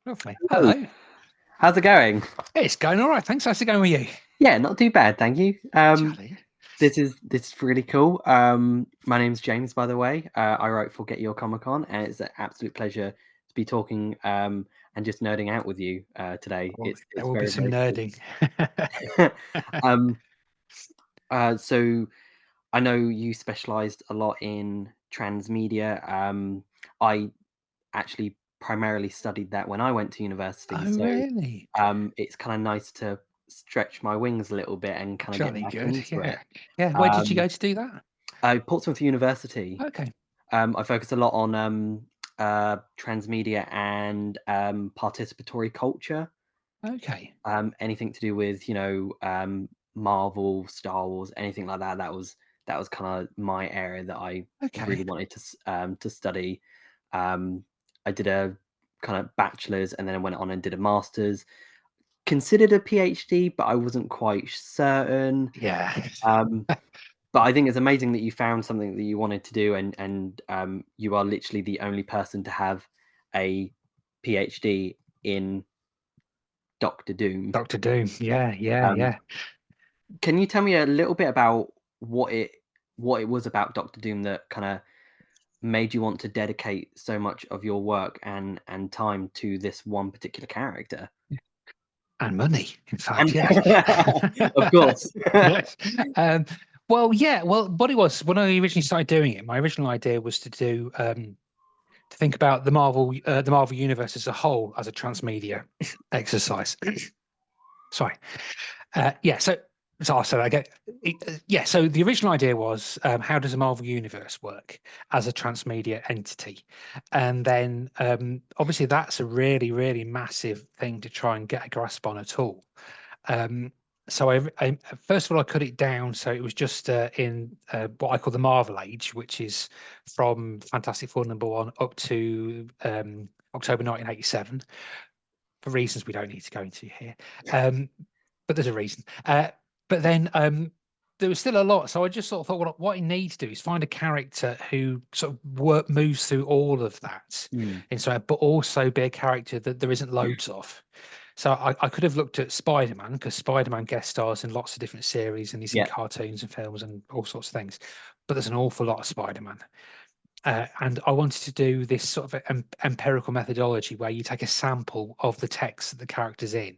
Lovely. Oh, Hello. how's it going? It's going all right. Thanks. How's it going with you? Yeah, not too bad, thank you. Charlie. This is really cool. My name's James, by the way. I write for Get Your Comic Con, and it's an absolute pleasure to be talking and just nerding out with you today. Well, there It's will be very, some very nerding. cool. um, so I know you specialised a lot in transmedia. I actually primarily studied that when I went to university, Oh, so really? it's kind of nice to stretch my wings a little bit and kind of get Jolly back good. into Yeah. it. Yeah. Where did you Um, go to do that? Portsmouth University. Okay. I focus a lot on transmedia and participatory culture. Okay. Anything to do with Marvel, Star Wars, anything like that. That was kind of my area that I really Okay. wanted to study. Um, I did a kind of bachelor's and then I went on and did a master's. Considered a PhD, but I wasn't quite certain. Yeah. Um, but I think it's amazing that you found something that you wanted to do, and you are literally the only person to have a PhD in Doctor Doom. Doctor Doom. Yeah. Yeah. Um, Yeah. can you tell me a little bit about what it was about Doctor Doom that kind of made you want to dedicate so much of your work and time to this one particular character? And money, in fact. And Yes. of course. Yes. Well, yeah. Well, what it was when I originally started doing it, my original idea was to do to think about the Marvel universe as a whole as a transmedia exercise. Sorry. Yeah. So I get. Yeah. So the original idea was how does the Marvel universe work as a transmedia entity, and then obviously that's a really really massive thing to try and get a grasp on at all. Um, so I first of all I cut it down so it was just in what I call the Marvel Age, which is from Fantastic Four #1 up to October 1987, for reasons we don't need to go into here. But there's a reason. But then there was still a lot, so I just sort of thought, well, what I need to do is find a character who sort of moves through all of that, Hmm. and so, but also be a character that there isn't loads of. So I could have looked at Spider-Man because Spider-Man guest stars in lots of different series and he's in Yeah. cartoons and films and all sorts of things. But there's an awful lot of Spider-Man. And I wanted to do this sort of empirical methodology where you take a sample of the text that the character's in.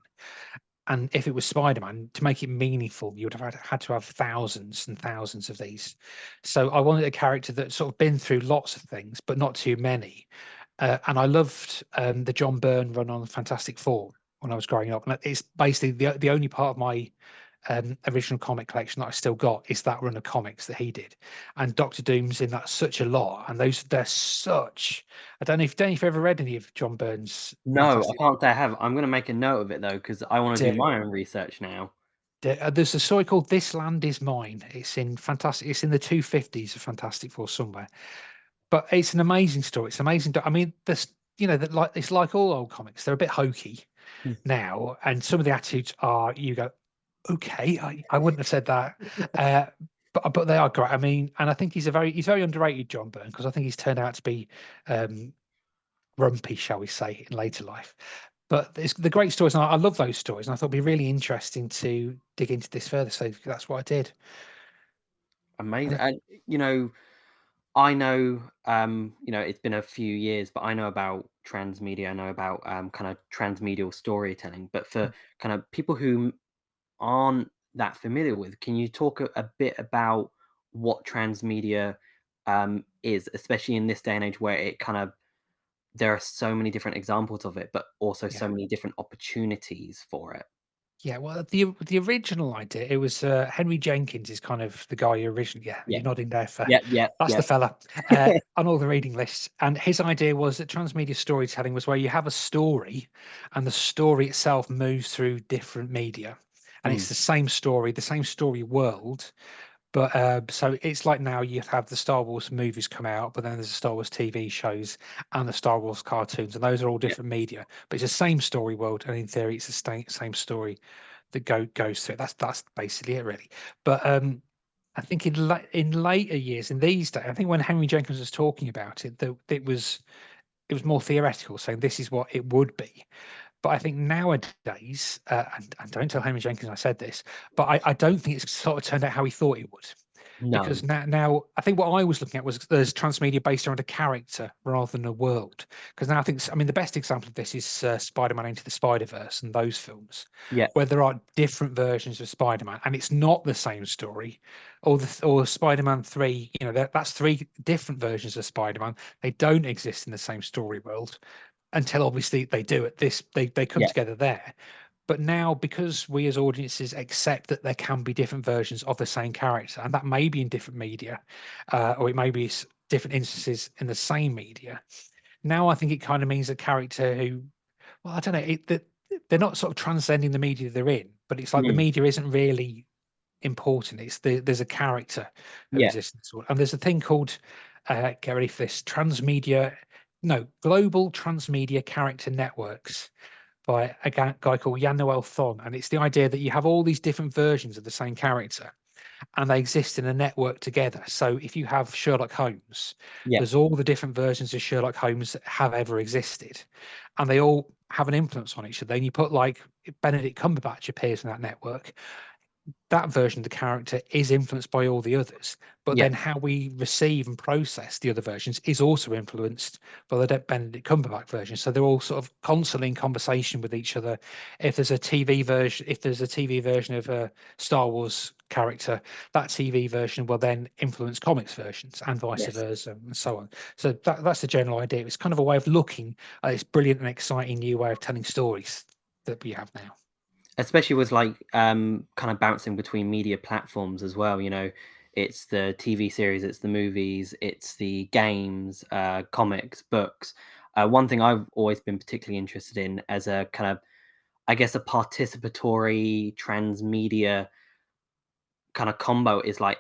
And if it was Spider-Man, to make it meaningful, you would have had to have thousands and thousands of these. So I wanted a character that sort of been through lots of things, but not too many. And I loved the John Byrne run on Fantastic Four when I was growing up. And it's basically the only part of my original comic collection that I still got is that run of comics that he did. And Doctor Doom's in that such a lot. And they're such. I don't know if you've ever read any of John Byrne's No, I Fantastic. can't say I have. I'm going to make a note of it though, because I want to do Do. my own research now. There's a story called "This Land Is Mine." It's in fantastic. It's in the 250s of Fantastic Four somewhere, but it's an amazing story. It's amazing. I mean, this that like it's like all old comics. They're a bit hokey now, and some of the attitudes are you go, okay, I wouldn't have said that, uh, but they are great. I mean, and I think he's very underrated, John Byrne, because I think he's turned out to be um, grumpy, shall we say, in later life. But it's the great stories, and I love those stories, and I thought it'd be really interesting to dig into this further. So that's what I did. Amazing. Uh, And I know it's been a few years, but I know about transmedia. I know about kind of transmedial storytelling. But for kind of people who aren't that familiar with, can you talk a bit about what transmedia is, especially in this day and age where it kind of there are so many different examples of it, but also yeah, so many different opportunities for it. yeah. Well, the original idea, it was Henry Jenkins is kind of the guy who originally. Yeah, Yeah, you're nodding there for yeah, yeah, that's yeah. the fella on all the reading lists. And his idea was that transmedia storytelling was where you have a story, and the story itself moves through different media, and Mm, it's the same story world. But so it's like now you have the Star Wars movies come out, but then there's the Star Wars TV shows and the Star Wars cartoons, and those are all yeah. different media. But it's the same story world, and in theory, it's the same story that goes through it. That's basically it, really. But I think in later years, in these days, I think when Henry Jenkins was talking about it, that it was it was more theoretical, saying this is what it would be. But I think nowadays, and don't tell Henry Jenkins I said this, but I don't think it's sort of turned out how he thought it would. No. Because now I think what I was looking at was there's transmedia based around a character rather than a world. Because now I mean, the best example of this is Spider-Man Into the Spider-Verse and those films, Yeah. where there are different versions of Spider-Man, and it's not the same story. Or Spider-Man 3, you know, that's three different versions of Spider-Man. They don't exist in the same story world until obviously they do it. They come Yeah. together there. But now, because we as audiences accept that there can be different versions of the same character, and that may be in different media, or it may be different instances in the same media. Now, I think it kind of means a character who, well, I don't know, that they're not sort of transcending the media they're in, but it's like the Mm. media isn't really important. There's a character who Yeah. exists in this world, and there's a thing called get ready for this global transmedia character networks by a guy called Jan Noel Thon, and it's the idea that you have all these different versions of the same character, and they exist in a network together. So if you have Sherlock Holmes, Yeah. there's all the different versions of Sherlock Holmes that have ever existed, and they all have an influence on each other. And you put like Benedict Cumberbatch appears in that network, that version of the character is influenced by all the others, but Yeah. then how we receive and process the other versions is also influenced by the Benedict Cumberbatch version. So they're all sort of constantly in conversation with each other. If there's a TV version of a Star Wars character, that TV version will then influence comics versions and vice Yes. versa and so on. So that's the general idea. It's kind of a way of looking at this brilliant and exciting new way of telling stories that we have now. Especially with like kind of bouncing between media platforms as well, you know, it's the TV series, it's the movies, it's the games, comics, books. One thing I've always been particularly interested in as a kind of, I guess, a participatory transmedia kind of combo is like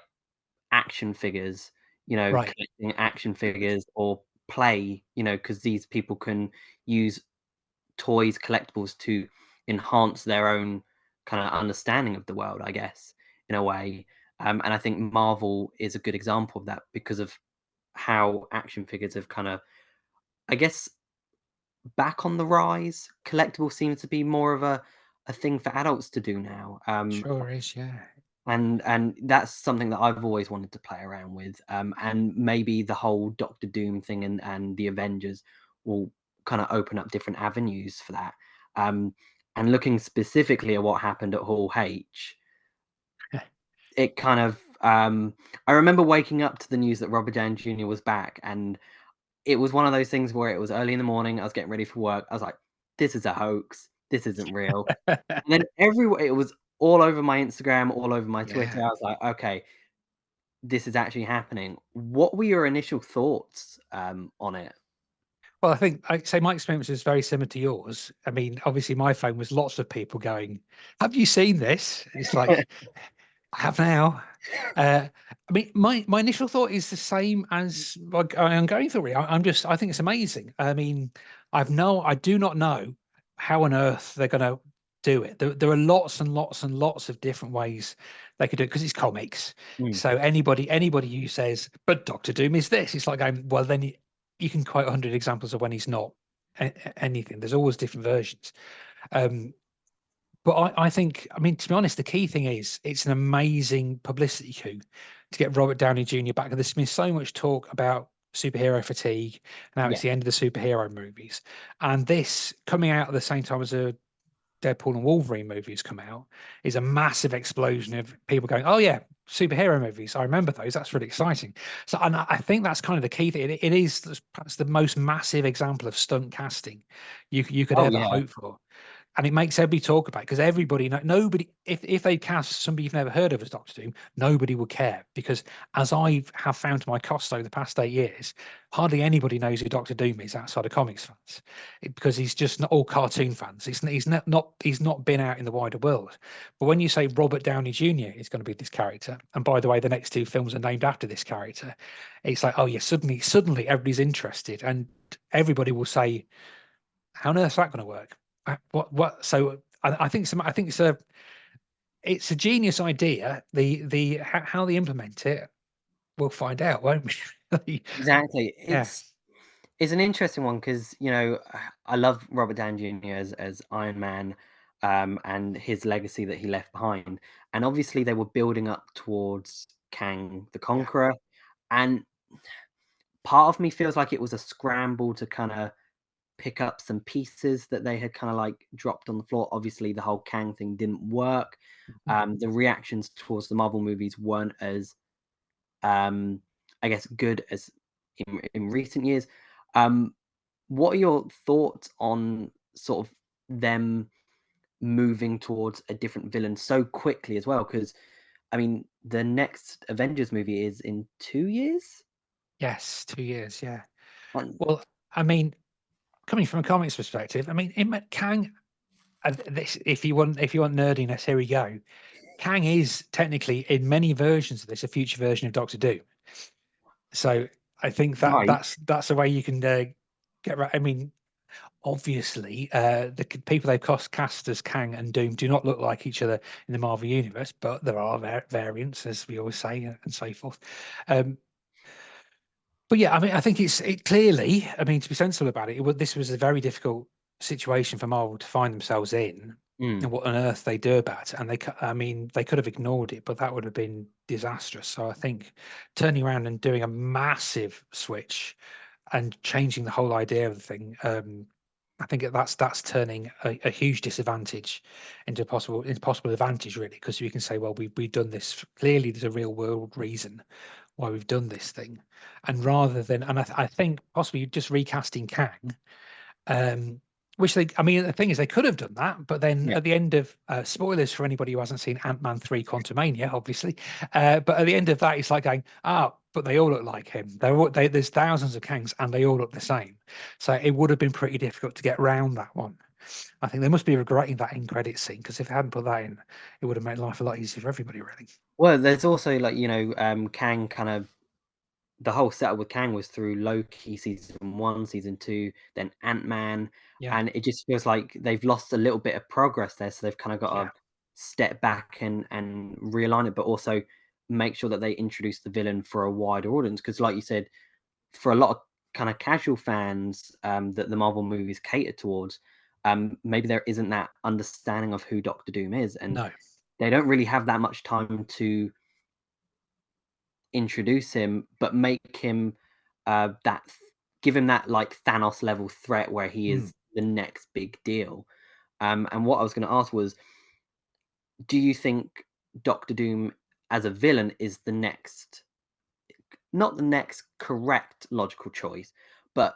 action figures, you know, Right. collecting action figures or play, you know, because these people can use toys, collectibles to enhance their own kind of understanding of the world, I guess, in a way. And I think Marvel is a good example of that because of how action figures have kind of, I guess, back on the rise. Collectibles seem to be more of a thing for adults to do now. Sure is, yeah. And that's something that I've always wanted to play around with. And maybe the whole Doctor Doom thing and the Avengers will kind of open up different avenues for that. And looking specifically at what happened at Hall H, it kind of I remember waking up to the news that Robert Downey Jr. was back, and it was one of those things where it was early in the morning. I was getting ready for work. I was like, "This is a hoax. This isn't real." And then everywhere it was all over my Instagram, all over my Twitter. Yeah. I was like, "Okay, this is actually happening." What were your initial thoughts on it? Well, I think I'd say my experience is very similar to yours. I mean, obviously, my phone was lots of people going, "Have you seen this?" It's like, I have now. I mean, my initial thought is the same as like I'm going through it. I think it's amazing. I mean, I do not know how on earth they're going to do it. There are lots and lots and lots of different ways they could do it because it's comics. Mm, So anybody who says, "But Doctor Doom is this," it's like going, well, then you can quote 100 examples of when he's not anything. There's always different versions. Um, but I think, I mean, to be honest, the key thing is it's an amazing publicity coup to get Robert Downey Jr. back. And there's been so much talk about superhero fatigue. Now yeah, it's the end of the superhero movies. And this coming out at the same time as a Deadpool and Wolverine movies come out is a massive explosion of people going, "Oh yeah, superhero movies. I remember those. That's really exciting." So, and I think that's kind of the key thing. It is perhaps the most massive example of stunt casting you could oh ever yeah, hope for, and it makes everybody talk about it because everybody, nobody, if they cast somebody you've never heard of as Doctor Doom, nobody would care because, as I have found to my cost over the past 8 years, hardly anybody knows who Doctor Doom is outside of comics fans, because he's just not all cartoon fans. He's not been out in the wider world. But when you say Robert Downey Jr. is going to be this character, and by the way, the next two films are named after this character, it's like, oh yeah, suddenly everybody's interested, and everybody will say, how on earth is that going to work? What? So I think it's a genius idea. The how they implement it, we'll find out, won't we? exactly. Yeah, It's an interesting one because, you know, I love Robert Downey Jr. as Iron Man, and his legacy that he left behind. And obviously, they were building up towards Kang the Yeah. Conqueror, and part of me feels like it was a scramble to kind of pick up some pieces that they had kind of like dropped on the floor. Obviously, the whole Kang thing didn't work. Mhm. The reactions towards the Marvel movies weren't as, I guess, good as in recent years. What are your thoughts on sort of them moving towards a different villain so quickly as well? Because I mean, the next Avengers movie is in 2 years. Yes, 2 years. Yeah. And Well, I mean, coming from a comics perspective, I mean, Kang. This, if you want nerdiness, here we go. Kang is technically in many versions of this a future version of Doctor Doom. So I think that right, that's the way you can get right. I mean, obviously, the people they've cast as Kang and Doom do not look like each other in the Marvel universe, but there are variants, as we always say, and so forth. Um, but yeah, I mean, I think it clearly. I mean, to be sensible about it, this was a very difficult situation for Marvel to find themselves in, mm, and what on earth they do about it. And I mean, they could have ignored it, but that would have been disastrous. So I think turning around and doing a massive switch and changing the whole idea of the thing, I think that's turning a huge disadvantage into a possible advantage, really, because you can say, well, we've done this. Clearly, there's a real world reason why we've done this thing, and rather than, and I think possibly just recasting Kang, um, which I mean, the thing is, they could have done that, but then yeah. at the end of spoilers for anybody who hasn't seen Ant-Man 3 Quantumania, obviously, but at the end of that, it's like going, but they all look like him. There's thousands of Kangs and they all look the same. So it would have been pretty difficult to get round that one. I think they must be regretting that in credit scene, because if they hadn't put that in, it would have made life a lot easier for everybody, really. Well, there's also like, you know, Kang kind of, the whole setup with Kang was through Loki season 1, season 2, then Ant-Man, Yeah, and it just feels like they've lost a little bit of progress there. So they've kind of got yeah, to step back and realign it, but also make sure that they introduce the villain for a wider audience. Because, like you said, for a lot of kind of casual fans, that the Marvel movies cater towards, maybe there isn't that understanding of who Doctor Doom is, and no, they don't really have that much time to introduce him, but make him, that give him that like Thanos level threat where he mm, is the next big deal. And what I was going to ask was, do you think Doctor Doom as a villain is the next, not the next correct logical choice, but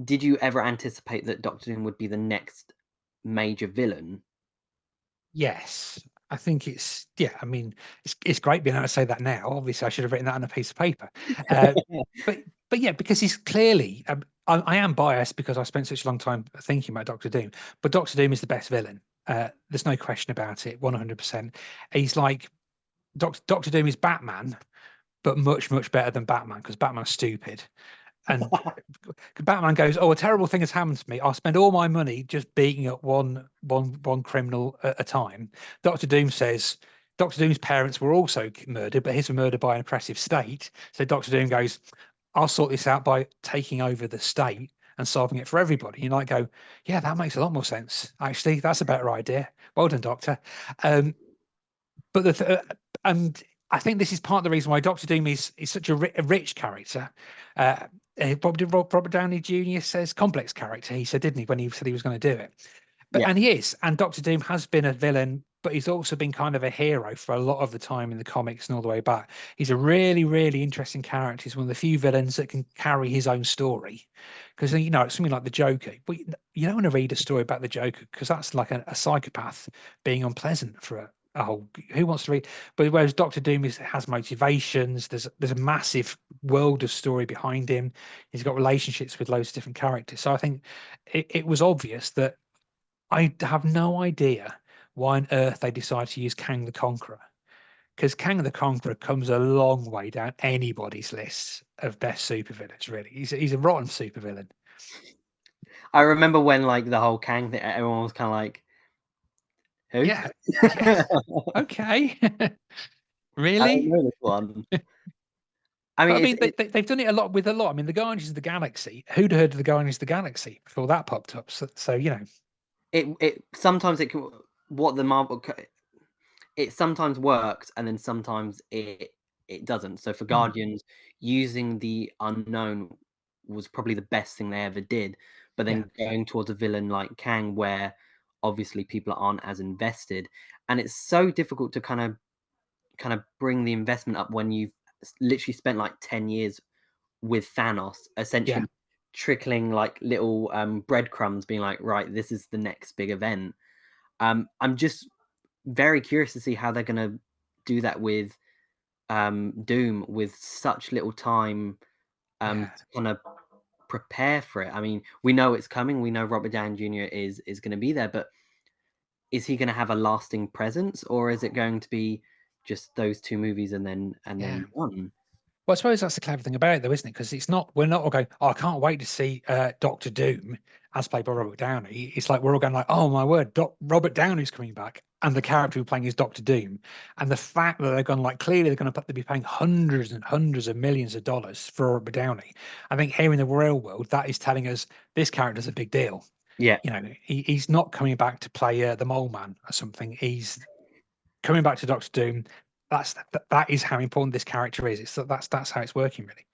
did you ever anticipate that Doctor Doom would be the next major villain? yes. I think yeah. I mean, it's great being able to say that now. Obviously, I should have written that on a piece of paper. Uh, but yeah, because he's clearly. I am biased because I spent such a long time thinking about Doctor Doom. But Doctor Doom is the best villain. There's no question about it. 100%. He's like Doctor Doom is Batman, but much better than Batman, because Batman's stupid. And Batman goes, "Oh, a terrible thing has happened to me. I'll spend all my money just beating up one criminal at a time." Doctor Doom says, Doctor Doom's parents were also murdered, but his were murdered by an oppressive state. So Doctor Doom goes, "I'll sort this out by taking over the state and solving it for everybody." You might go, "Yeah, that makes a lot more sense. Actually, that's a better idea. Well done, Doctor." Um, but and I think this is part of the reason why Doctor Doom is such a rich character. Uh, Robert Downey Jr. says complex character. He said, didn't he, when he said he was going to do it? But Yeah. and he is, and Doctor Doom has been a villain, but he's also been kind of a hero for a lot of the time in the comics and all the way back. He's a really interesting character. He's one of the few villains that can carry his own story. Because it's something like the Joker, but you don't want to read a story about the Joker, because that's like a psychopath being unpleasant for a whole. Who wants to read? But whereas Doctor Doom has motivations. There's a massive world of story behind him. He's got relationships with loads of different characters. So I think it was obvious that I have no idea why on earth they decided to use Kang the Conqueror, because Kang the Conqueror comes a long way down anybody's list of best supervillains. Really, he's a rotten supervillain. I remember when like the whole Kang thing, everyone was kind of like, who? Yeah, yeah, okay, I don't really? know this one. I But I mean, mean, they've done it a lot with a lot. I mean, the Guardians of the Galaxy. Who'd heard of the Guardians of the Galaxy before that popped up? So you know, it sometimes it can what the Marvel it sometimes works and then sometimes it doesn't. So for mm, Guardians, using the unknown was probably the best thing they ever did. But yeah, then going towards a villain like Kang, where obviously people aren't as invested, and it's so difficult to kind of bring the investment up when you've literally spent like 10 years with Thanos, yeah, essentially trickling like little breadcrumbs, being like, right, this is the next big event. I'm just very curious to see how they're going to do that with Doom with such little time yeah. to kind of prepare for it. I mean, we know it's coming. We know Robert Downey Jr. is going to be there, but is he going to have a lasting presence, or is it going to be just those two movies and Yeah. then one? Well, I suppose that's the clever thing about it, though, isn't it? Because we're not all going, oh, I can't wait to see Doctor Doom as played by Robert Downey. It's like we're all going like, oh my word, Robert Downey's coming back, and the character we're playing is Doctor Doom. And the fact that they're going like clearly they're going to be paying hundreds and hundreds of millions of dollars for Robert Downey. I think here in the real world, that is telling us this character's a big deal. Yeah. You know, he's not coming back to play the Mole Man or something. He's coming back to Doctor Doom. That is how important this character is. That's how it's working really.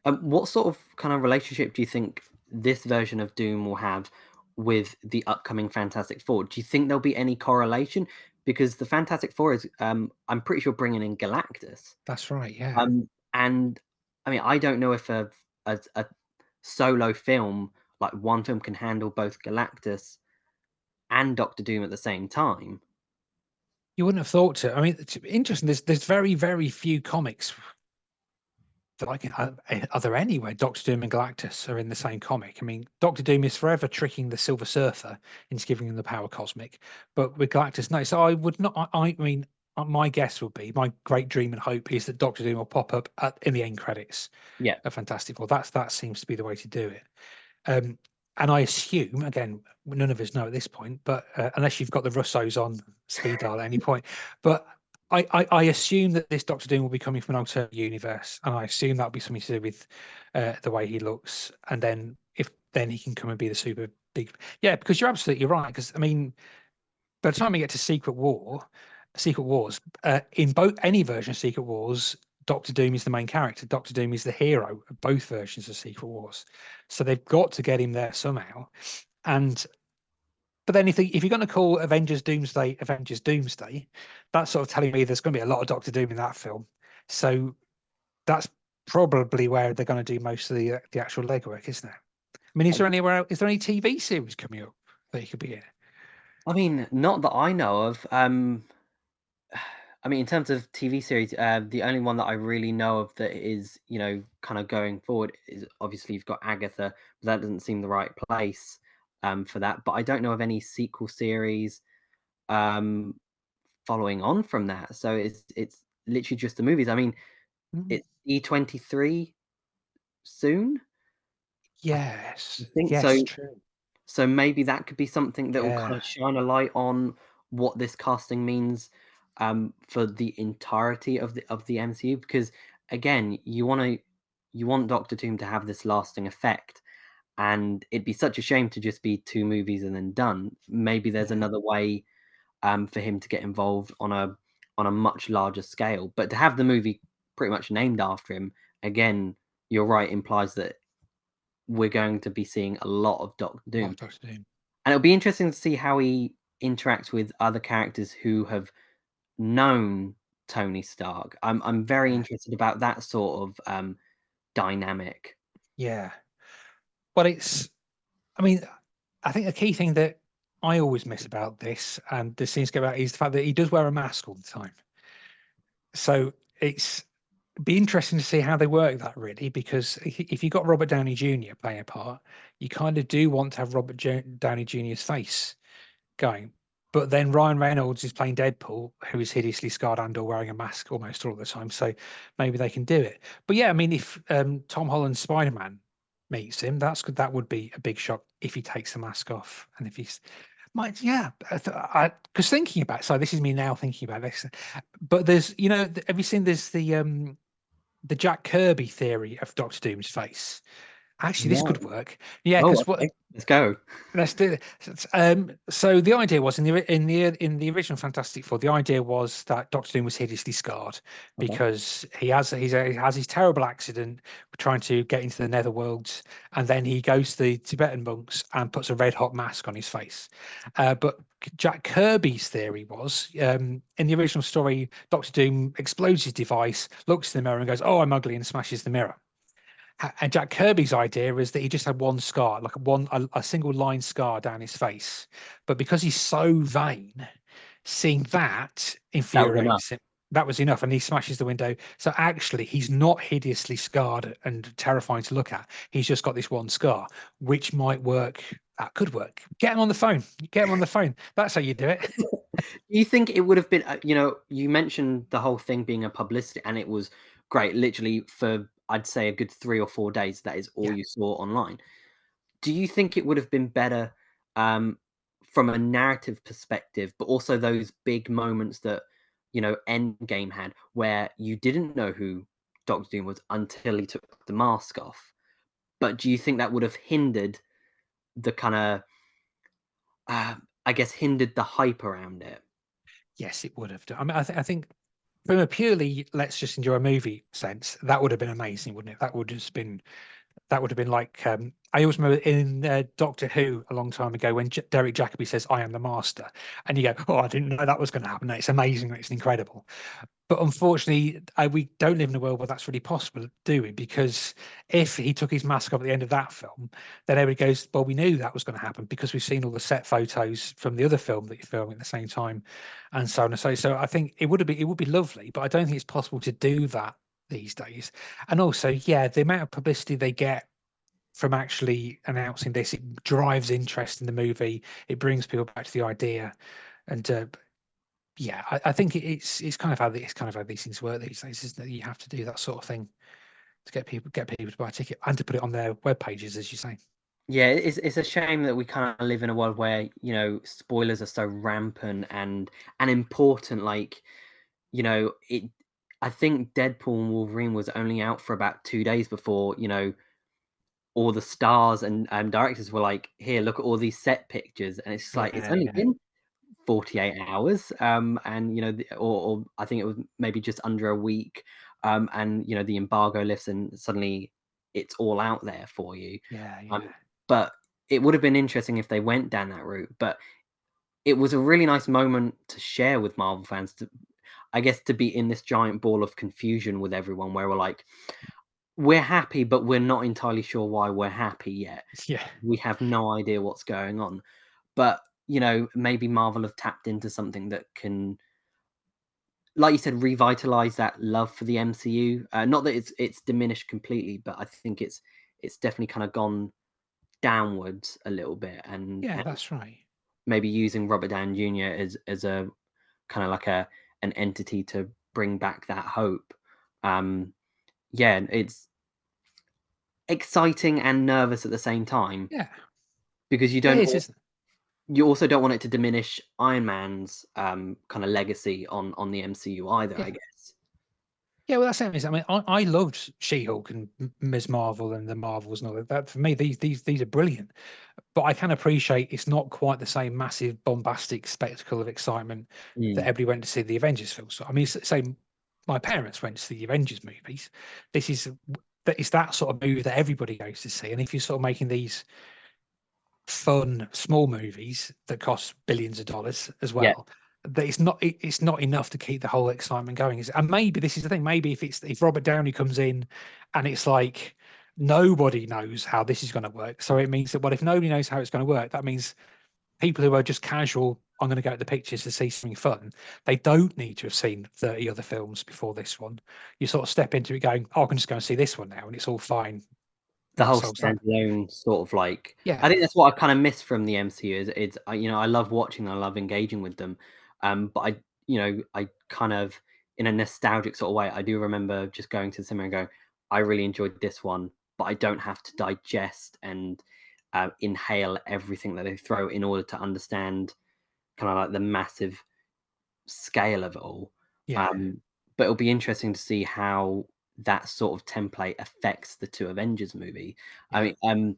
What sort of kind of relationship do you think this version of Doom will have with the upcoming Fantastic Four? Do you think there'll be any correlation? Because the Fantastic Four is, I'm pretty sure, bringing in Galactus. That's right. Yeah. And I mean, I don't know if a solo film, like one film, can handle both Galactus and Doctor Doom at the same time. You wouldn't have thought to. I mean, it's interesting. There's very very few comics that I can. Are there any where Doctor Doom and Galactus are in the same comic? I mean, Doctor Doom is forever tricking the Silver Surfer into giving him the power cosmic, but with Galactus, no. So I would not. I mean, my guess would be my great dream and hope is that Doctor Doom will pop up in the end credits Yeah, of Fantastic Four. That seems to be the way to do it. Um, and I assume, again, none of us know at this point, but unless you've got the Russos on speed dial at any point, but I assume that this Doctor Doom will be coming from an alternate universe, and I assume that'll be something to do with the way he looks, and then then he can come and be the super big, yeah, because you're absolutely right. Because I mean, by the time we get to Secret Wars, in both any version of Secret Wars, Doctor Doom is the main character. Doctor Doom is the hero of both versions of Secret Wars. So they've got to get him there somehow. And but then if you're going to call Avengers Doomsday, that's sort of telling me there's going to be a lot of Doctor Doom in that film. So that's probably where they're going to do most of the actual legwork, isn't it? I mean, is there any TV series coming up that he could be in? I mean, not that I know of. I mean, in terms of TV series, the only one that I really know of that is, kind of going forward is obviously you've got Agatha, but that doesn't seem the right place for that. But I don't know of any sequel series um, following on from that. So it's literally just the movies. I mean, Mm, it's E23 soon. I yes, think yes, so. true. So maybe that could be something that will kind Yeah, of shine a light on what this casting means for the entirety of the MCU. Because again, you want Doctor Doom to have this lasting effect, and it'd be such a shame to just be two movies and then done. Maybe there's yeah, another way for him to get involved on a much larger scale. But to have the movie pretty much named after him, again, you're right, implies that we're going to be seeing a lot of Doctor love Doom. Doctor Doom. And it'll be interesting to see how he interacts with other characters who have known Tony Stark. I'm very Yeah, interested about that sort of dynamic. yeah. Well, I mean, I think the key thing that I always miss about this, and this seems to go about, is the fact that he does wear a mask all the time. So it's be interesting to see how they work that really, because if you've got Robert Downey Jr. playing a part, you kind of do want to have Downey Jr.'s face going. But then Ryan Reynolds is playing Deadpool, who is hideously scarred and or wearing a mask almost all the time. So maybe they can do it. But yeah, I mean, if Tom Holland's Spider-Man meets him, that would be a big shock if he takes the mask off. And if he's might, yeah, because thinking about, so this is me now thinking about this, but there's, have you seen the Jack Kirby theory of Doctor Doom's face. Actually, this could Right. work. Yeah, Oh, because what okay. Let's go. let's do it. So the idea was in the original Fantastic Four, the idea was that Doctor Doom was hideously scarred Okay. because he has his terrible accident trying to get into the netherworlds, and then he goes to the Tibetan monks and puts a red hot mask on his face. But Jack Kirby's theory was, in the original story, Doctor Doom explodes his device, looks in the mirror and goes, "Oh, I'm ugly," and smashes the mirror. And Jack Kirby's idea is that he just had one scar, like a single line scar down his face. But because he's so vain, seeing that That was enough. infuriates him. That was enough, and he smashes the window. So actually, he's not hideously scarred and terrifying to look at. He's just got this one scar, which might work. That could work. Get him on the phone. Get him on the phone. That's how you do it. Do you think it would have been, you mentioned the whole thing being a publicity, and it was great, literally for, I'd say, a good 3 or 4 days. That is all Yeah. you saw online. Do you think it would have been better, from a narrative perspective, but also those big moments that, Endgame had, where you didn't know who Doctor Doom was until he took the mask off? But do you think that would have hindered the kinda, I guess, hindered the hype around it? Yes, it would have done. I mean, I think from a purely let's just enjoy a movie sense, that would have been amazing, wouldn't it? That would have been like I always remember in Doctor Who a long time ago when Derek Jacobi says, "I am the master," and you go, "Oh, I didn't know that was going to happen. It's amazing. It's incredible." But unfortunately, we don't live in a world where that's really possible, do we? Because if he took his mask off at the end of that film, then everybody goes, "Well, we knew that was going to happen because we've seen all the set photos from the other film that you're filming at the same time," and so on and so. So I think it would be lovely, but I don't think it's possible to do that these days. And also, yeah, the amount of publicity they get from actually announcing this, it drives interest in the movie. It brings people back to the idea, and yeah, I think it's kind of how these things work these days, isn't it? You have to do that sort of thing to get people to buy a ticket and to put it on their web pages, as you say. Yeah, it's a shame that we kind of live in a world where, spoilers are so rampant and important. Like, it. I think Deadpool and Wolverine was only out for about 2 days before, all the stars and directors were like, "Here, look at all these set pictures," and it's just like it's Yeah, only yeah, been 48 hours, and or I think it was maybe just under a week, and the embargo lifts, and suddenly it's all out there for you. yeah, Um, yeah, but it would have been interesting if they went down that route. But it was a really nice moment to share with Marvel fans, to, I guess, to be in this giant ball of confusion with everyone, where we're like, we're happy, but we're not entirely sure why we're happy yet. yeah, We have no idea what's going on. But, maybe Marvel have tapped into something that can, like you said, revitalize that love for the MCU. Not that it's diminished completely, but I think it's definitely kind of gone downwards a little bit, yeah. and That's right. maybe using Robert Downey Jr. as a kind of like an entity to bring back that hope. Um, yeah, it's exciting and nervous at the same time, Yeah, because it is, isn't it? you also don't want it to diminish Iron Man's kind of legacy on the MCU either, I Yeah. guess. Yeah, well, that's it. I mean, I loved She-Hulk and Ms. Marvel and the Marvels and all that. For me, these are brilliant. But I can appreciate it's not quite the same massive bombastic spectacle of excitement that Mm. everybody went to see the Avengers films. So, I mean, say my parents went to see the Avengers movies. This is that is that sort of movie that everybody goes to see. And if you're sort of making these fun small movies that cost billions of dollars as Yeah, well, that it's not enough to keep the whole excitement going. And maybe this is the thing. Maybe if Robert Downey comes in and it's like nobody knows how this is going to work, so it means that, well, if nobody knows how it's going to work, that means people who are just casual, I'm going to go to the pictures to see something fun, they don't need to have seen 30 other films before this one. You sort of step into it going, oh, I can just go and see this one now and it's all fine. the And that whole solves that. standalone sort of like, I Yeah. think that's what I kind of miss from the MCU is it's I love watching them, I love engaging with them, but I kind of, in a nostalgic sort of way, I do remember just going to the cinema and going, I really enjoyed this one, but I don't have to digest and inhale everything that they throw in order to understand kind of like the massive scale of it all. Yeah. Um, but it'll be interesting to see how that sort of template affects the two Avengers movie. Yeah. I mean,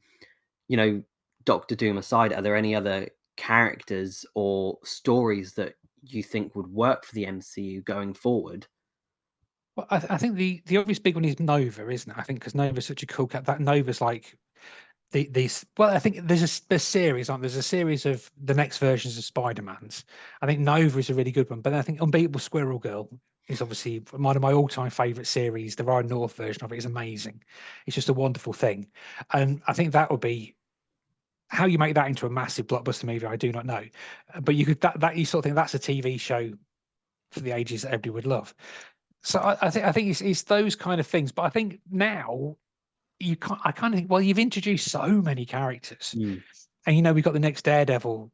you know, Doctor Doom aside, are there any other characters or stories that you think would work for the MCU going forward? Well, I think the obvious big one is Nova, isn't it? I think because Nova's such a cool cat. That Nova's like these. Well, I think there's series, aren't there? There's a series of the next versions of Spider-Man's. I think Nova is a really good one, but I think Unbeatable Squirrel Girl is obviously one of my all-time favorite series. The Ryan North version of it is amazing. It's just a wonderful thing, and I think that would be how you make that into a massive blockbuster movie. I do not know, but you could that you sort of think that's a TV show for the ages that everybody would love. So I think it's those kind of things. But I think now I kind of think, well, you've introduced so many characters, Mm. and we've got the next Daredevil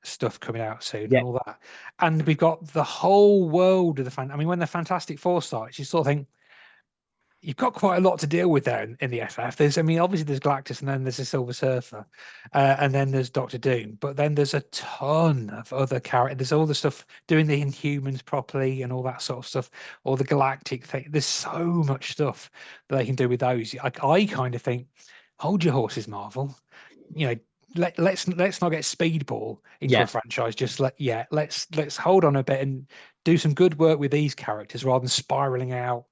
stuff coming out soon and Yeah. all that, and we've got the whole world of the fan. I mean, when the Fantastic Four starts, you sort of think you've got quite a lot to deal with there in the FF. I mean, obviously there's Galactus, and then there's the Silver Surfer, and then there's Doctor Doom. But then there's a ton of other characters. There's all the stuff doing the Inhumans properly and all that sort of stuff, or the Galactic thing. There's so much stuff that they can do with those. I kind of think, hold your horses, Marvel. You know, let's not get Speedball into a Yeah. franchise. Just let's hold on a bit and do some good work with these characters rather than spiraling out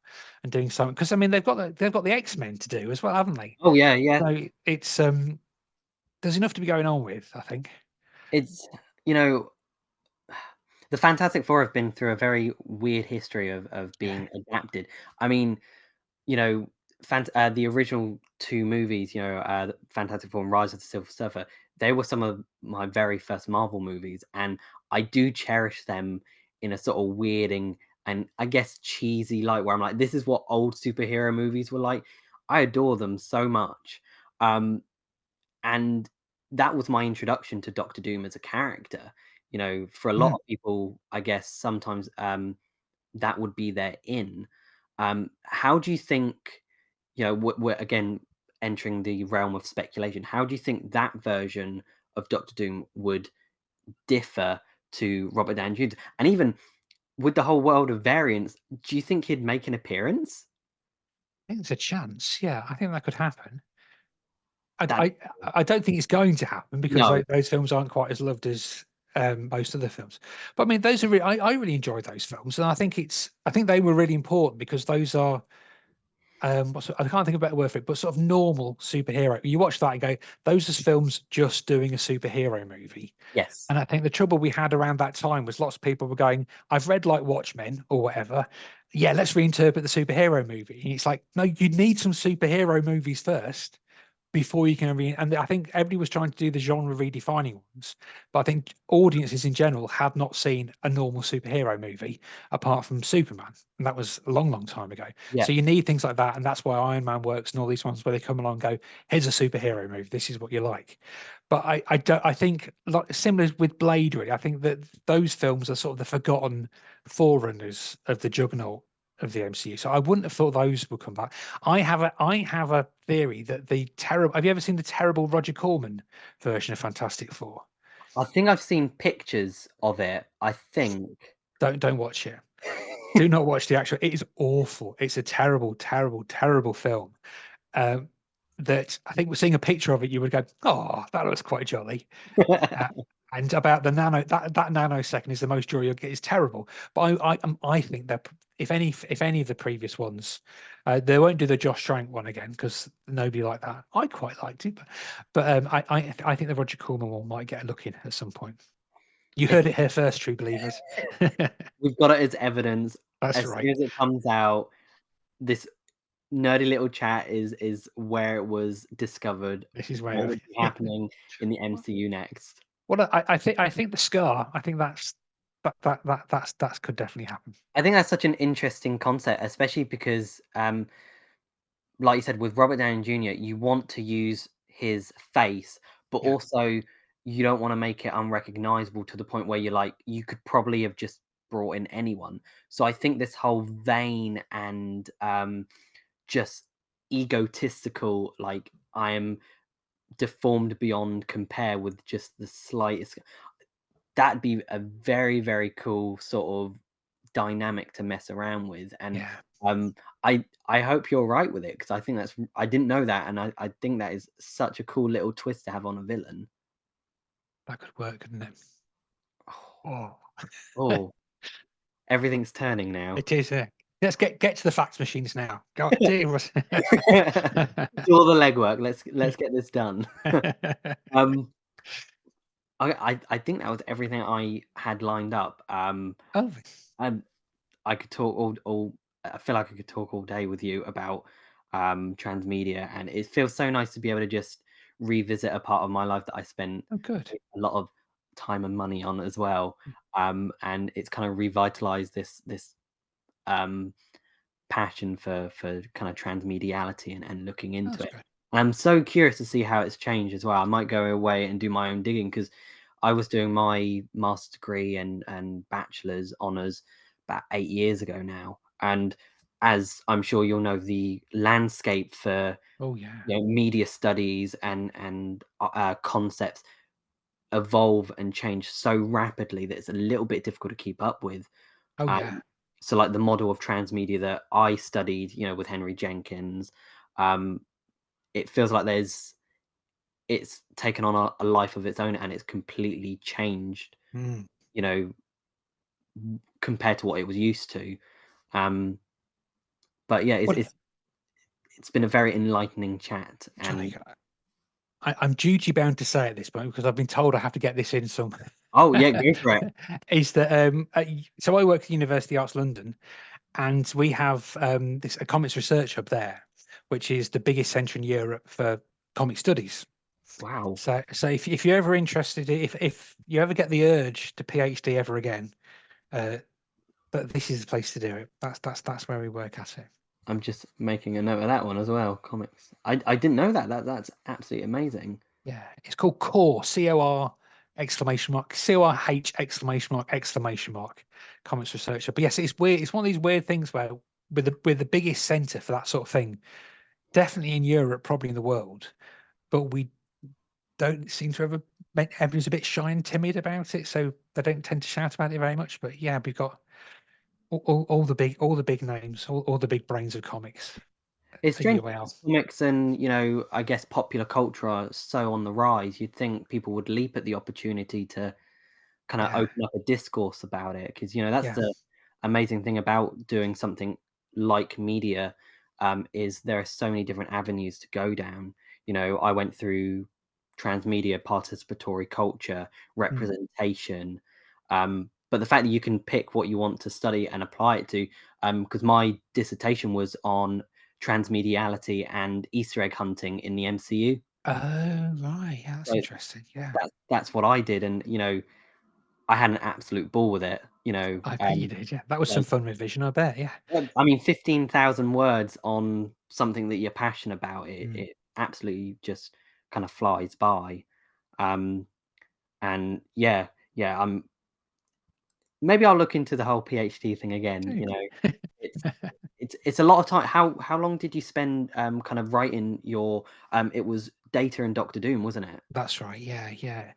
and doing something. Because I mean, they've got the X-Men to do as well, haven't they? Oh yeah, yeah. So it's there's enough to be going on with, I think. It's you know the Fantastic Four have been through a very weird history of Yeah. being adapted. I mean, you know, the original two movies, Fantastic Four and Rise of the Silver Surfer, they were some of my very first Marvel movies, and I do cherish them in a sort of weirding and I guess cheesy light, where I'm like, this is what old superhero movies were like. I adore them so much, and that was my introduction to Doctor Doom as a character. For a lot Mm. of people, I guess sometimes that would be their in. How do you think, we're again entering the realm of speculation. How do you think that version of Doctor Doom would differ to Robert Downey Jr.? And even with the whole world of variants, do you think he'd make an appearance? I think there's a chance. Yeah, I think that could happen. I That I, I don't think it's going to happen because no, those films aren't quite as loved as most of the films. But I mean, those are I really enjoyed those films, and I think they were really important because those are I can't think of a better word for it, but sort of normal superhero. You watch that and go, those are films just doing a superhero movie. yes, And I think the trouble we had around that time was lots of people were going, I've read like Watchmen or whatever. Yeah, let's reinterpret the superhero movie. And it's like, no, you need some superhero movies first before you can and I think everybody was trying to do the genre redefining ones, but I think audiences in general had not seen a normal superhero movie apart from Superman, and that was a long time ago. yeah. So you need things like that, and that's why Iron Man works and all these ones where they come along and go, here's a superhero movie, this is what you like. But I don't I think like similar with Blade, really. I think that those films are sort of the forgotten forerunners of the juggernaut of the MCU. So I wouldn't have thought those would come back. I have a theory that the terrible. Have you ever seen the terrible Roger Corman version of Fantastic Four? I think I've seen pictures of it. I think. Don't watch it. Do not watch the actual. It is awful. It's a terrible film. Um, that I think we're seeing a picture of it. You would go, oh, that looks quite jolly. Uh, and about the that nanosecond is the most joy you'll get. Is terrible. But I think that if any of the previous ones, they won't do the Josh Trank one again because nobody liked that. I quite liked it, but I think the Roger Corman one might get a look in at some point. You heard it here first, true believers. We've got it as evidence. That's As soon right. as it comes out, this nerdy little chat is where it was discovered. This is What where. would be happening in the MCU next? Well, I think the scar. I think that's could definitely happen. I think that's such an interesting concept, especially because, like you said, with Robert Downey Jr., you want to use his face, but Yeah. also you don't want to make it unrecognizable to the point where you're like, you could probably have just brought in anyone. So I think this whole vain and just egotistical, like I am deformed beyond compare with just the slightest, that'd be a very, very cool sort of dynamic to mess around with. And Yeah. I hope you're right with it, because I think I didn't know that, and I think that is such a cool little twist to have on a villain. That could work, couldn't it? Oh, Oh, everything's turning now. it is. Let's get to the fax machines now. Go dear us. Do all the legwork. Let's get this done. Um, I think that was everything I had lined up. Oh, And I could talk all. I feel like I could talk all day with you about transmedia, and it feels so nice to be able to just revisit a part of my life that I spent oh, good. a lot of time and money on as well. And it's kind of revitalized this um, passion for kind of transmediality and looking into That's it. good. And I'm so curious to see how it's changed as well. I might go away and do my own digging, because I was doing my master's degree and bachelor's honors about 8 years ago now. And as I'm sure you'll know, the landscape for Oh, yeah. media studies and concepts evolve and change so rapidly that it's a little bit difficult to keep up with. Oh, Um, yeah. so like the model of transmedia that I studied, with Henry Jenkins, um, it feels like it's taken on a life of its own, and it's completely changed, Mm. you know, compared to what it was used to. Um, but yeah, Well, it's been a very enlightening chat, Johnny, and I'm duty bound to say at this point, because I've been told I have to get this in somewhere. oh yeah, go for it. Is that so I work at University Arts London, and we have a comics research hub there, which is the biggest centre in Europe for comic studies. Wow. So if you're ever interested, if you ever get the urge to PhD ever again, but this is the place to do it. That's where we work at it. I'm just making a note of that one as well. Comics. I didn't know that. That's absolutely amazing. Yeah, it's called CORE, COR exclamation mark, CORH exclamation mark, comics researcher. But yes, it's weird. It's one of these weird things where with the biggest centre for that sort of thing, definitely in Europe, probably in the world, but we don't seem to ever. Everyone's a bit shy and timid about it, so they don't tend to shout about it very much. But yeah, we've got all the big names, all the big brains of comics It's at strange UAL. because comics and, I guess popular culture are so on the rise. You'd think people would leap at the opportunity to kind of Yeah, open up a discourse about it, because that's yeah. the amazing thing about doing something like media, is there are so many different avenues to go down. I went through transmedia, participatory culture, Mm. representation, but the fact that you can pick what you want to study and apply it to, because my dissertation was on transmediality and Easter egg hunting in the MCU. Oh, right. Yeah, that's So interesting. Yeah. that's what I did, and I had an absolute ball with it. I bet you did, yeah. That was some fun revision, I bet, yeah. I mean, 15,000 words on something that you're passionate about, it Mm. it absolutely just kind of flies by. Um, and yeah, maybe I'll look into the whole PhD thing again. Do. It's it's a lot of time. How long did you spend kind of writing your it was Data and Doctor Doom, wasn't it? That's right, yeah, yeah.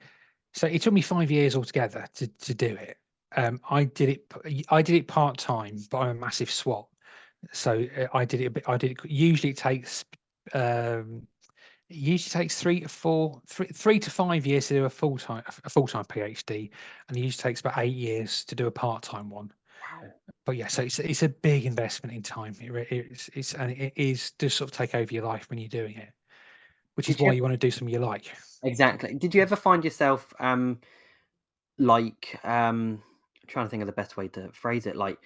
So it took me 5 years altogether to do it. I did it part-time, but I'm a massive swot. So I did it a bit. Usually it takes um, it usually takes 3 to 5 years to do a full time PhD, and it usually takes about 8 years to do a part-time one. Wow. But yeah, so it's a big investment in time. It's and it is does sort of take over your life when you're doing it, which is Did you why you want to do something you like. exactly? Did you ever find yourself like trying to think of the best way to phrase it, like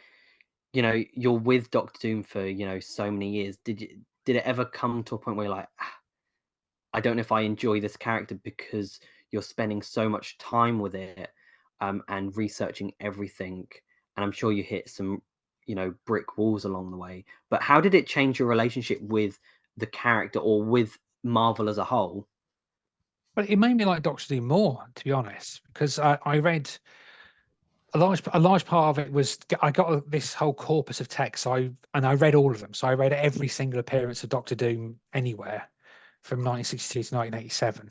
you're with Doctor Doom for so many years. Did it ever come to a point where you're like, "Ah, I don't know if I enjoy this character," because you're spending so much time with it, and researching everything, and I'm sure you hit some brick walls along the way. But how did it change your relationship with the character or with Marvel as a whole? But it made me like Doctor Doom more, to be honest, because I read a large part of it was I got this whole corpus of text. I read all of them. So I read every single appearance of Doctor Doom anywhere from 1962 to 1987.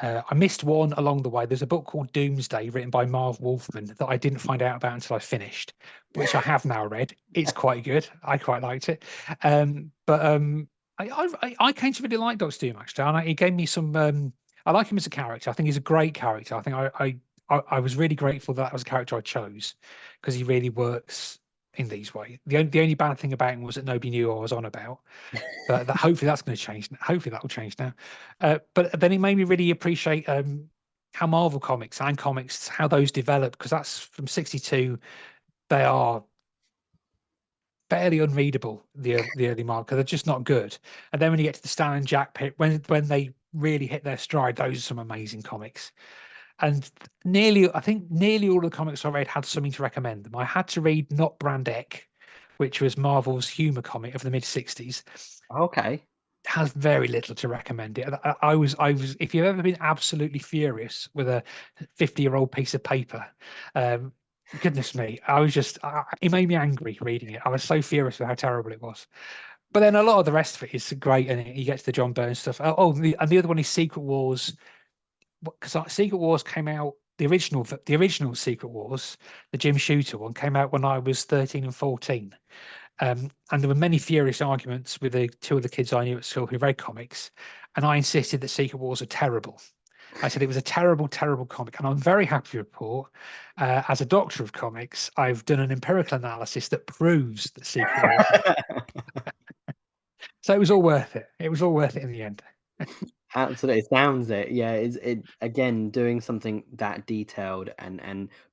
I missed one along the way. There's a book called Doomsday written by Marv Wolfman that I didn't find out about until I finished, which I have now read. It's quite good. I quite liked it. I came to really like Doctor Doom actually, and he gave me some. I like him as a character. I think he's a great character. I think I was really grateful that was a character I chose because he really works in these ways. The only bad thing about him was that nobody knew what I was on about. But hopefully that's going to change. Hopefully that will change now. But then it made me really appreciate how Marvel comics and comics, how those developed, because that's from '62. They are fairly unreadable, the early Marvel. They're just not good. And then when you get to the Stan and Jack pit, when they really hit their stride, those are some amazing comics. And I think nearly all the comics I read had something to recommend them. I had to read Not Brand Ec, which was Marvel's humor comic of the mid '60s. Okay. Has very little to recommend it. I was, if you've ever been absolutely furious with a 50-year-old piece of paper, goodness me, it made me angry reading it. I was so furious with how terrible it was. But then a lot of the rest of it is great, and you get to the John Byrne stuff. And the other one is Secret Wars, because Secret Wars came out. The original Secret Wars, the Jim Shooter one, came out when I was 13 and 14. And there were many furious arguments with the two of the kids I knew at school who read comics, and I insisted that Secret Wars are terrible. I said it was a terrible, terrible comic, and I'm very happy to report, as a doctor of comics, I've done an empirical analysis that proves that Secret Wars. So it was all worth it. It was all worth it in the end. Absolutely, it sounds it. Yeah, it again doing something that detailed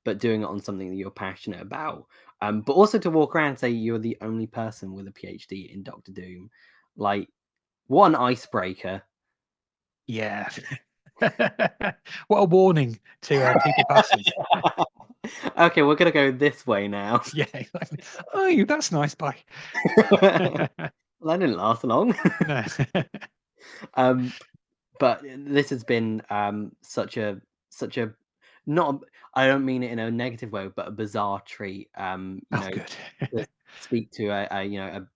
but doing it on something that you're passionate about. But also to walk around and say you're the only person with a PhD in Doctor Doom, like one icebreaker. Yeah. What a warning to people passing. Okay, we're gonna go this way now. Yeah, exactly. Oh, that's nice. Bye. Well, that didn't last long. No. But this has been such a not. I don't mean it in a negative way, but a bizarre treat. Good. To speak to a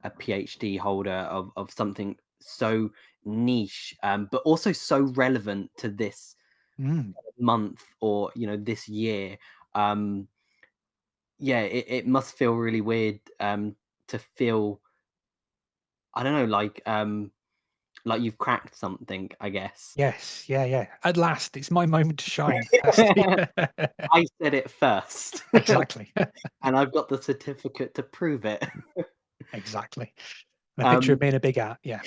PhD holder of something so niche, but also so relevant to this month or this year. Yeah, it must feel really weird to feel, I don't know, like you've cracked something, I guess. Yes, yeah. At last, it's my moment to shine. I said it first. Exactly. And I've got the certificate to prove it. Exactly. And a picture of me in a big hat. Yeah.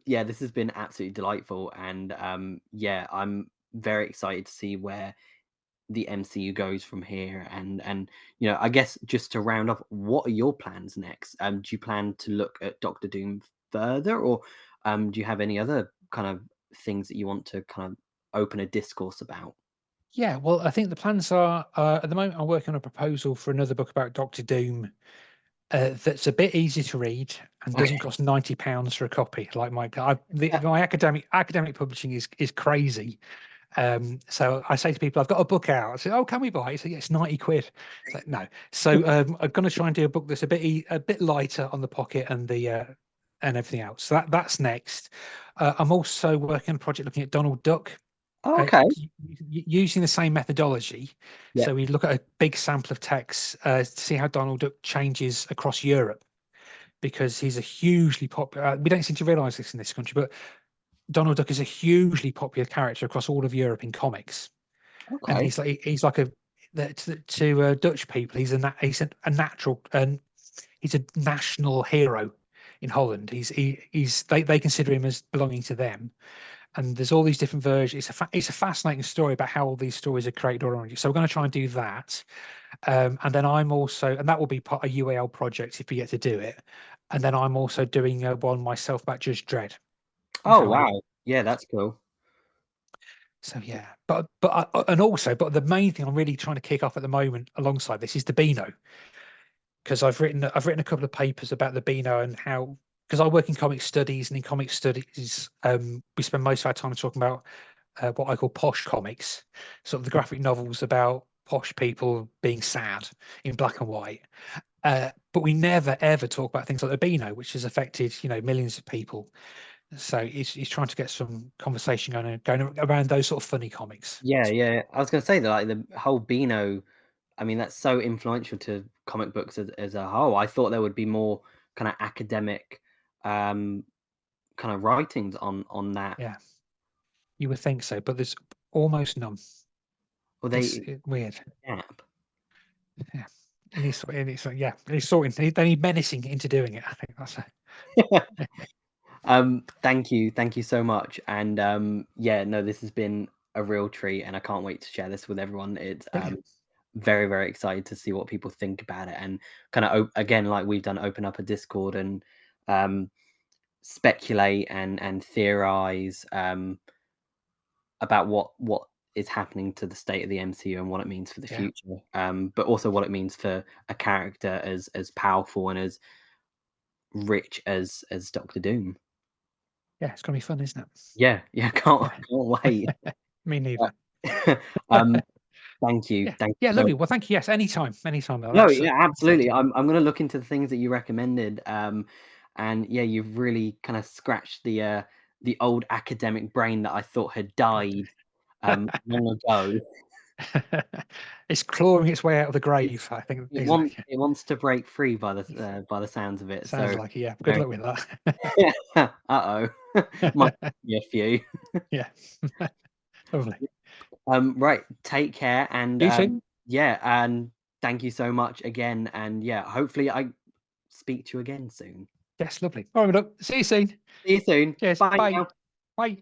Yeah, this has been absolutely delightful, and yeah, I'm very excited to see where the MCU goes from here. And I guess just to round off, what are your plans next? Do you plan to look at Doctor Doom further, or do you have any other kind of things that you want to kind of open a discourse about? Yeah, well, I think the plans are, at the moment, I'm working on a proposal for another book about Doctor Doom, that's a bit easy to read and doesn't cost £90 for a copy. Like my academic publishing is crazy. So I say to people, I've got a book out. I say, oh, can we buy it? So yeah, it's 90 quid. It's like, no. So I'm going to try and do a book that's a bit lighter on the pocket and the and everything else. So that's next. I'm also working on a project looking at Donald Duck. Okay. Using the same methodology. Yeah. So we look at a big sample of texts to see how Donald Duck changes across Europe, because he's a hugely popular. We don't seem to realise this in this country, but Donald Duck is a hugely popular character across all of Europe in comics. Okay. And he's like to Dutch people, he's a natural, and he's a national hero in Holland. They consider him as belonging to them. And there's all these different versions. It's a fascinating story about how all these stories are created all around you. So we're going to try and do that. And then and that will be part of a UAL project if we get to do it. And then I'm also doing one myself about Judge Dredd. Oh wow, yeah, that's cool. So yeah, but the main thing I'm really trying to kick off at the moment alongside this is the Beano, because I've written a couple of papers about the Beano and how, because I work in comic studies, and in comic studies we spend most of our time talking about what I call posh comics, sort of the graphic novels about posh people being sad in black and white. But we never ever talk about things like the Beano, which has affected millions of people. So he's trying to get some conversation going around those sort of funny comics. Yeah. I was going to say that, like, the whole Beano, I mean, that's so influential to comic books as a whole. I thought there would be more kind of academic kind of writings on that. Yeah, you would think so, but there's almost none. Well, It's weird. gap. Yeah, and he's menacing into doing it. I think that's Thank you so much. And yeah, no, this has been a real treat, and I can't wait to share this with everyone. It's brilliant. very, very excited to see what people think about it, and kind of again, like we've done, open up a Discord and speculate and theorize about what is happening to the state of the MCU and what it means for the future, but also what it means for a character as powerful and as rich as Doctor Doom. Yeah, it's gonna be fun, isn't it? Yeah, can't wait. Me neither. Thank you. Yeah, Thank yeah, you lovely. so Well, thank you. Yes, anytime. No, yeah, absolutely. I'm gonna look into the things that you recommended. And yeah, you've really kind of scratched the old academic brain that I thought had died long ago. It's clawing its way out of the grave, I think. It wants to break free by the sounds of it. Sounds So like it, yeah. Good luck with that. uh-oh. Might be a few. Yeah. Lovely. Right, take care, and You too. yeah, and thank you so much again, and yeah, hopefully I speak to you again soon. Yes, lovely. All right, look, see you soon. See you soon. Cheers. Bye. Bye. Now. Bye.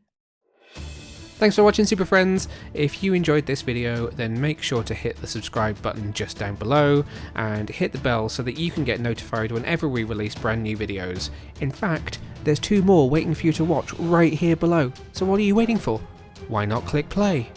Thanks for watching, super friends. If you enjoyed this video, then make sure to hit the subscribe button just down below and hit the bell so that you can get notified whenever we release brand new videos. In fact, there's 2 more waiting for you to watch right here below. So what are you waiting for? Why not click play?